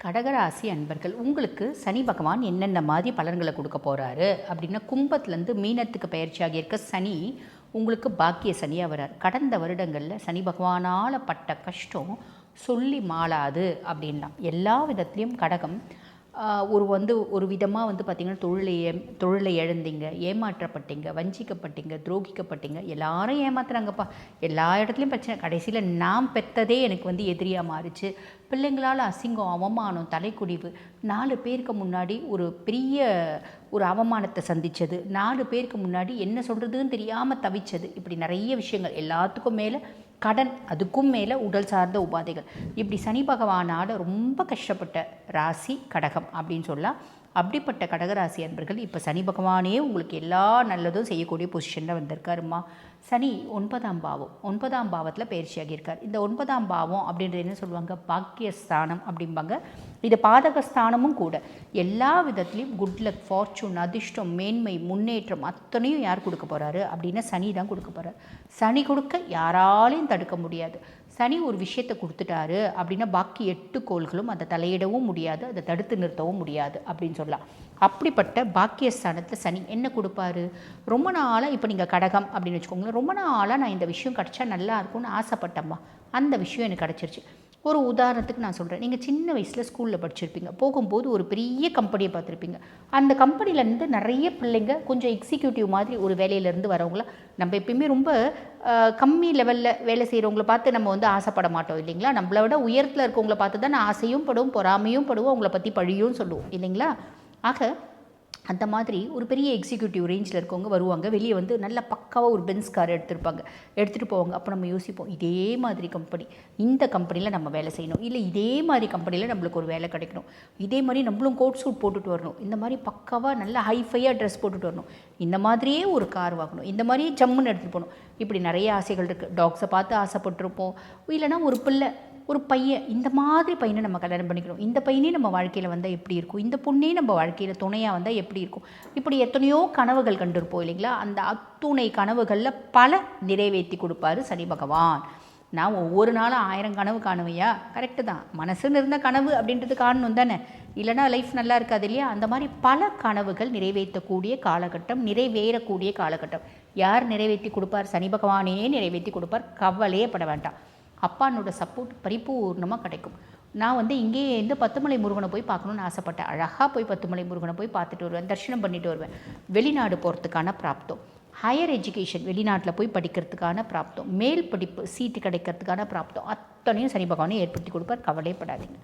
கடகராசி அன்பர்கள், உங்களுக்கு சனி பகவான் என்னென்ன மாதிரி பலன்களை கொடுக்க போகிறாரு அப்படின்னா, கும்பத்துலேருந்து மீனத்துக்கு பயிற்சியாகி இருக்க சனி உங்களுக்கு பாக்கிய சனியாக வரார். கடந்த வருடங்களில் சனி பகவானால் பட்ட கஷ்டம் சொல்லி மாளாது அப்படின்லாம். எல்லா விதத்துலேயும் கடகம் ஒரு விதமாக பார்த்திங்கன்னா தொழிலை இழந்தீங்க, ஏமாற்றப்பட்டீங்க, வஞ்சிக்கப்பட்டீங்க, துரோகிக்கப்பட்டீங்க, எல்லாரும் ஏமாத்துறாங்கப்பா, எல்லா இடத்துலையும் பிரச்சனை. கடைசியில் நான் பெற்றதே எனக்கு எதிரியாக மாறிச்சு. பிள்ளைங்களால் அசிங்கம், அவமானம், தலைக்குடிவு, 4 பேருக்கு முன்னாடி ஒரு பெரிய அவமானத்தை சந்தித்தது, 4 பேருக்கு முன்னாடி என்ன சொல்கிறதுன்னு தெரியாமல் தவிச்சது, இப்படி நிறைய விஷயங்கள். எல்லாத்துக்கும் மேலே கடன், அதுக்கும் மேலே உடல் சார்ந்த உபாதைகள். இப்படி சனி பகவானால் ரொம்ப கஷ்டப்பட்ட ராசி கடகம் அப்படின்னு சொல்லலாம். அப்படிப்பட்ட கடகராசி அன்பர்கள், இப்போ சனி பகவானே உங்களுக்கு எல்லா நல்லதும் செய்யக்கூடிய பொசிஷனில் வந்திருக்காருமா. சனி 9ஆம் பாவத்தில் பயிற்சியாகியிருக்கார். இந்த 9ஆம் பாவம் அப்படின்றது என்ன சொல்லுவாங்க, பாக்கியஸ்தானம் அப்படிம்பாங்க. இது பாதகஸ்தானமும் கூட. எல்லா விதத்துலேயும் குட் லக், ஃபார்ச்சூன், அதிர்ஷ்டம், மேன்மை, முன்னேற்றம் அத்தனையும் யார் கொடுக்க போகிறாரு அப்படின்னா சனி தான் கொடுக்க போகிறார். சனி கொடுக்க யாராலையும் தடுக்க முடியாது. சனி ஒரு விஷயத்தை கொடுத்துட்டாரு அப்படின்னா பாக்கி 8 கோள்களும் அதை தலையிடவும் முடியாது, அதை தடுத்து நிறுத்தவும் முடியாது அப்படின்னு சொல்லலாம். அப்படிப்பட்ட பாக்கியஸ்தானத்தில் சனி என்ன கொடுப்பாரு? ரொம்ப நாளாக, இப்போ நீங்கள் கடகம் அப்படின்னு வச்சுக்கோங்களேன், ரொம்ப நாளாக நான் இந்த விஷயம் கிடச்சா நல்லா இருக்கும்னு ஆசைப்பட்டேம்மா, அந்த விஷயம் எனக்கு கிடச்சிருச்சு. ஒரு உதாரணத்துக்கு நான் சொல்கிறேன், நீங்கள் சின்ன வயசில் ஸ்கூலில் படிச்சிருப்பீங்க, போகும்போது ஒரு பெரிய கம்பெனியை பார்த்துருப்பீங்க. அந்த கம்பெனிலேருந்து நிறைய பிள்ளைங்க கொஞ்சம் எக்ஸிக்யூட்டிவ் மாதிரி ஒரு வேலையிலேருந்து வரவங்களாம், நம்ம எப்பயுமே ரொம்ப கம்மி லெவலில் வேலை செய்கிறவங்கள பார்த்து நம்ம ஆசைப்பட மாட்டோம் இல்லைங்களா. நம்மளை விட உயரத்தில் இருக்கவங்கள பார்த்து தான் ஆசையும் படுவோம், பொறாமையும் படுவோம், அவங்கள பற்றி பழியும் சொல்லுவோம் இல்லைங்களா. ஆக அந்த மாதிரி ஒரு பெரிய எக்ஸிக்யூட்டிவ் ரேஞ்சில் இருக்கவங்க வருவாங்க, வெளியே நல்ல பக்காவாக ஒரு பென்ஸ் கார் எடுத்துகிட்டு போவாங்க. அப்போ நம்ம யோசிப்போம், இதே மாதிரி கம்பெனி, இந்த கம்பெனியில் நம்ம வேலை செய்யணும், இல்லை இதே மாதிரி கம்பெனியில் நம்மளுக்கு ஒரு வேலை கிடைக்கணும், இதே மாதிரி நம்மளும் கோட் சூட் போட்டுட்டு வரணும், இந்த மாதிரி பக்காவாக நல்ல ஹைஃபையாக ட்ரெஸ் போட்டுட்டு வரணும், இந்த மாதிரியே ஒரு கார் வாங்கணும், இந்த மாதிரியே ஜம்முன்னு எடுத்துகிட்டு போகணும், இப்படி நிறைய ஆசைகள் இருக்குது. டாக்ஸை பார்த்து ஆசைப்பட்டிருப்போம், இல்லைனா ஒரு பையன், இந்த மாதிரி பையனை நம்ம கல்யாணம் பண்ணிக்கணும், இந்த பையனே நம்ம வாழ்க்கையில் வந்தால் எப்படி இருக்கும், இந்த பொண்ணே நம்ம வாழ்க்கையில் துணையாக வந்தால் எப்படி இருக்கும், இப்படி எத்தனையோ கனவுகள் கண்டிருப்போம் இல்லைங்களா. அந்த அத்துணை கனவுகளில் பல நிறைவேற்றி கொடுப்பாரு சனி பகவான். நான் ஒவ்வொரு நாளும் 1000 கனவு காணுவையா? கரெக்டு தான், மனசுன்னு இருந்த கனவு அப்படின்றது காணணும் தானே, இல்லைனா லைஃப் நல்லா இருக்காது இல்லையா. அந்த மாதிரி பல கனவுகள் நிறைவேற்றக்கூடிய காலகட்டம், நிறைவேறக்கூடிய காலகட்டம். யார் நிறைவேற்றி கொடுப்பார்? சனி பகவானே நிறைவேற்றி கொடுப்பார். கவலையே பட வேண்டாம். அப்பானோட சப்போர்ட் பரிபூர்ணமாக கிடைக்கும். நான் இங்கேயே பத்துமலை முருகனை போய் பார்க்கணுன்னு ஆசைப்பட்டேன். அழகாக போய் பத்துமலை முருகனை போய் பார்த்துட்டு வருவேன், தரிசனம் பண்ணிட்டு வருவேன். வெளிநாடு போகிறதுக்கான பிராப்தம், ஹையர் எஜுகேஷன், வெளிநாட்டில் போய் படிக்கிறதுக்கான பிராப்தம், மேல் படிப்பு சீட்டு கிடைக்கிறதுக்கான பிராப்தம் அத்தனையும் சனி பகவானே ஏற்படுத்தி கொடுப்பார். கவலைப்படாதீங்க.